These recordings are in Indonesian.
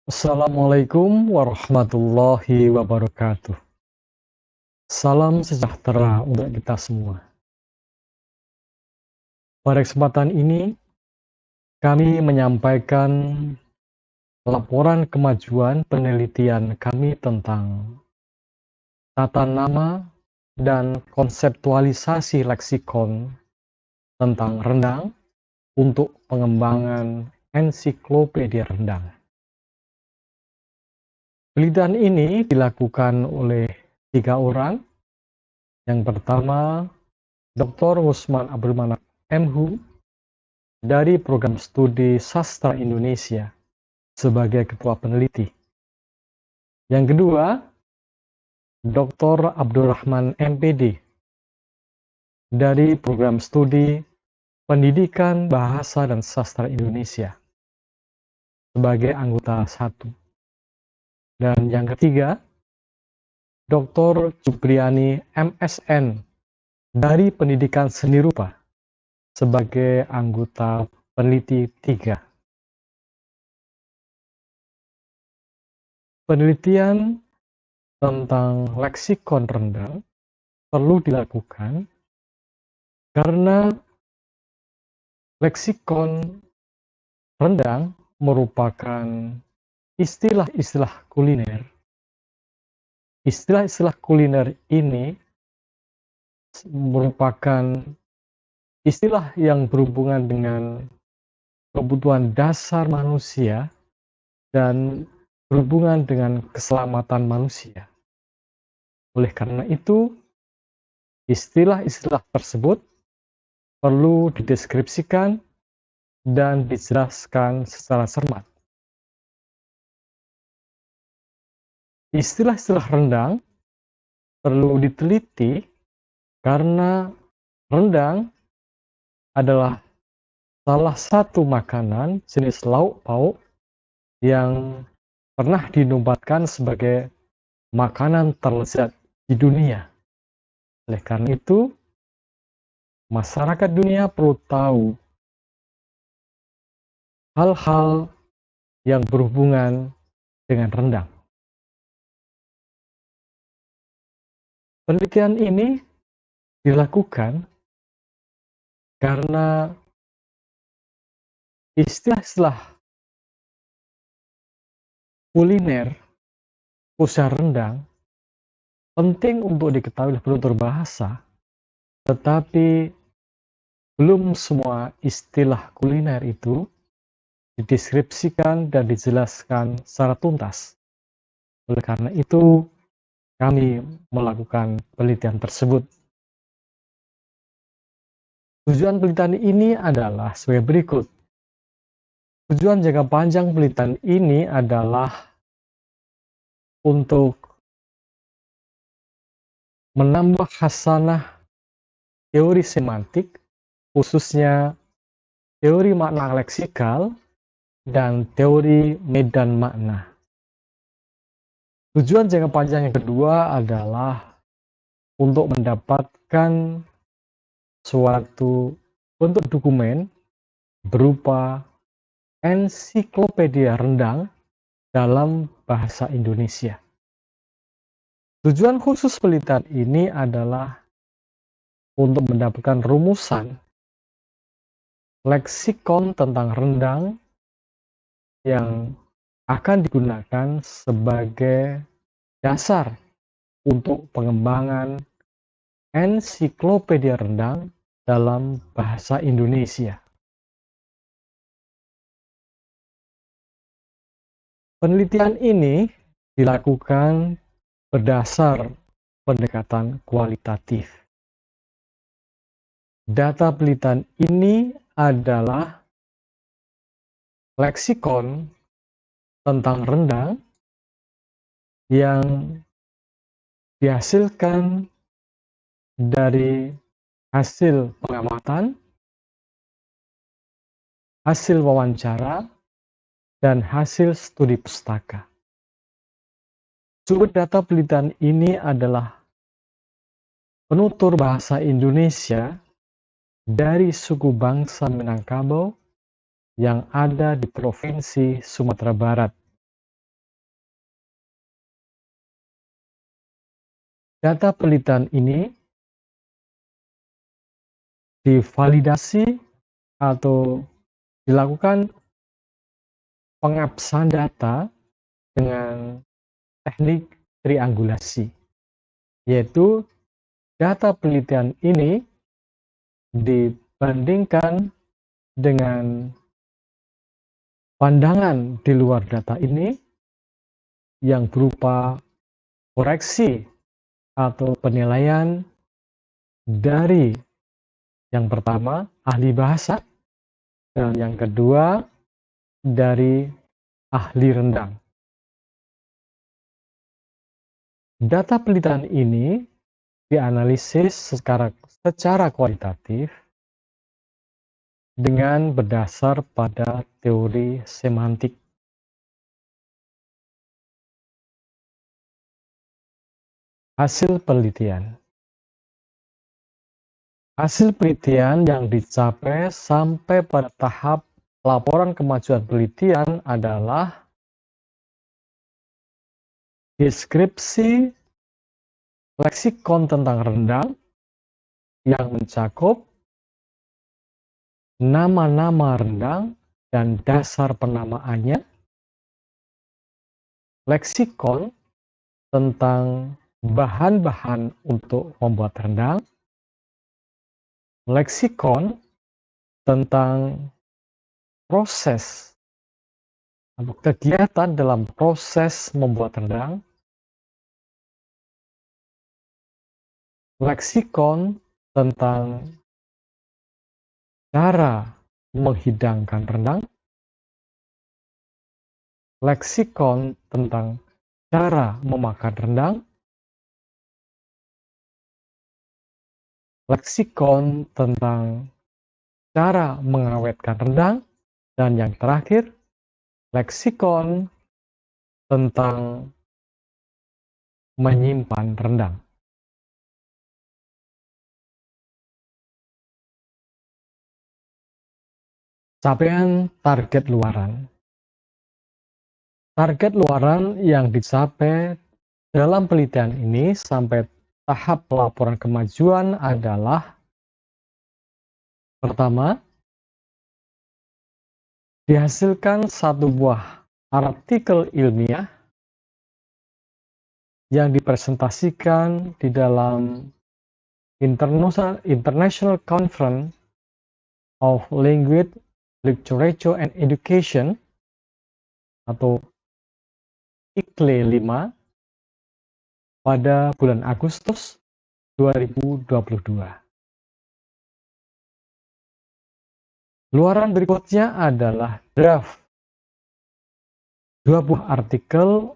Assalamualaikum warahmatullahi wabarakatuh. Salam sejahtera untuk kita semua. Pada kesempatan ini, kami menyampaikan laporan kemajuan penelitian kami tentang tata nama dan konseptualisasi leksikon tentang rendang untuk pengembangan ensiklopedia rendang. Penelitian ini dilakukan oleh 3 orang. Yang pertama, Dr. Usman Abdul Manak, MHU, dari Program Studi Sastra Indonesia sebagai Ketua Peneliti. Yang kedua, Dr. Abdurrahman MPD dari Program Studi Pendidikan Bahasa dan Sastra Indonesia sebagai anggota 1. Dan yang ketiga, Dr. Jupriani MSN dari Pendidikan Seni Rupa sebagai anggota peneliti 3. Penelitian tentang leksikon rendang perlu dilakukan karena leksikon rendang merupakan istilah-istilah kuliner. Istilah-istilah kuliner ini merupakan istilah yang berhubungan dengan kebutuhan dasar manusia dan berhubungan dengan keselamatan manusia. Oleh karena itu, istilah-istilah tersebut perlu dideskripsikan dan dijelaskan secara cermat. Istilah-istilah rendang perlu diteliti karena rendang adalah salah satu makanan jenis lauk pauk yang pernah dinobatkan sebagai makanan terlezat di dunia. Oleh karena itu, masyarakat dunia perlu tahu hal-hal yang berhubungan dengan rendang. Penelitian ini dilakukan karena istilah-istilah kuliner khususnya rendang penting untuk diketahui oleh penutur bahasa, tetapi belum semua istilah kuliner itu dideskripsikan dan dijelaskan secara tuntas. Oleh karena itu, kami melakukan penelitian tersebut. Tujuan penelitian ini adalah sebagai berikut. Tujuan jangka panjang penelitian ini adalah untuk menambah khasanah teori semantik, khususnya teori makna leksikal dan teori medan makna. Tujuan jangka panjang yang kedua adalah untuk mendapatkan suatu bentuk dokumen berupa ensiklopedia rendang dalam bahasa Indonesia. Tujuan khusus penelitian ini adalah untuk mendapatkan rumusan leksikon tentang rendang yang akan digunakan sebagai dasar untuk pengembangan ensiklopedia rendang dalam bahasa Indonesia. Penelitian ini dilakukan berdasar pendekatan kualitatif. Data penelitian ini adalah leksikon tentang rendang yang dihasilkan dari hasil pengamatan, hasil wawancara, dan hasil studi pustaka. Sumber data penelitian ini adalah penutur bahasa Indonesia dari suku bangsa Minangkabau yang ada di Provinsi Sumatera Barat Data penelitian ini divalidasi atau dilakukan pengabsahan data dengan teknik triangulasi, yaitu data penelitian ini dibandingkan dengan pandangan di luar data ini yang berupa koreksi atau penilaian dari yang pertama ahli bahasa dan yang kedua dari ahli rendang. Data penelitian ini dianalisis secara kualitatif dengan berdasar pada teori semantik. Hasil penelitian. Hasil penelitian yang dicapai sampai pada tahap laporan kemajuan penelitian adalah deskripsi leksikon tentang rendang yang mencakup nama-nama rendang dan dasar penamaannya, leksikon tentang bahan-bahan untuk membuat rendang, leksikon tentang proses atau kegiatan dalam proses membuat rendang, leksikon tentang cara menghidangkan rendang, leksikon tentang cara memakan rendang, leksikon tentang cara mengawetkan rendang, dan yang terakhir, leksikon tentang menyimpan rendang. Capaian target luaran. Target luaran yang dicapai dalam penelitian ini sampai tahap laporan kemajuan adalah: pertama, dihasilkan satu buah artikel ilmiah yang dipresentasikan di dalam International Conference of Language, Literature and Education atau ICLE 5 pada bulan Agustus 2022. Luaran berikutnya adalah draft 2 buah artikel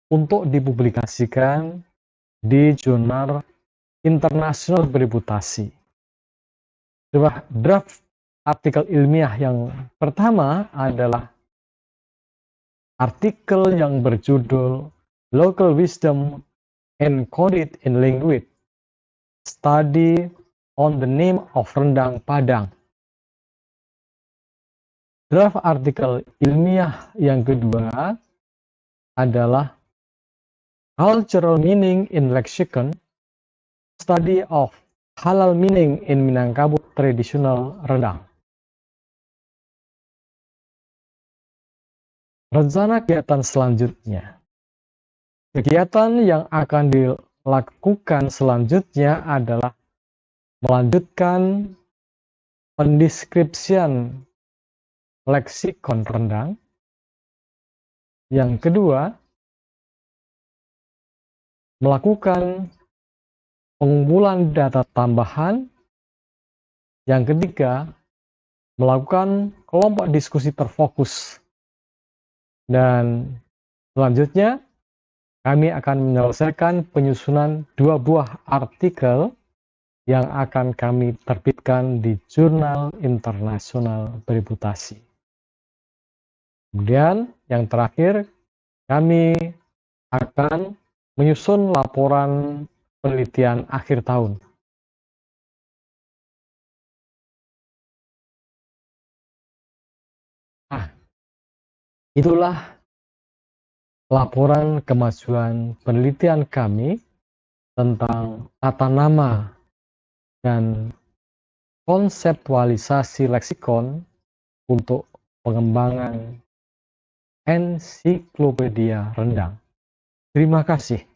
untuk dipublikasikan di jurnal internasional bereputasi. Draft artikel ilmiah yang pertama adalah artikel yang berjudul Local Wisdom Encoded in Language, Study on the Name of Rendang Padang. Draft artikel ilmiah yang kedua adalah Cultural Meaning in Lexicon, Study of Halal Meaning in Minangkabau Traditional Rendang. Rencana kegiatan selanjutnya. Kegiatan yang akan dilakukan selanjutnya adalah melanjutkan pendeskripsian leksikon rendang. Yang kedua, melakukan pengumpulan data tambahan. Yang ketiga, melakukan kelompok diskusi terfokus. Dan selanjutnya, kami akan menyelesaikan penyusunan 2 buah artikel yang akan kami terbitkan di jurnal internasional bereputasi. Kemudian yang terakhir, kami akan menyusun laporan penelitian akhir tahun. Nah, itulah laporan kemajuan penelitian kami tentang tata nama dan konseptualisasi leksikon untuk pengembangan ensiklopedia Rendang. Terima kasih.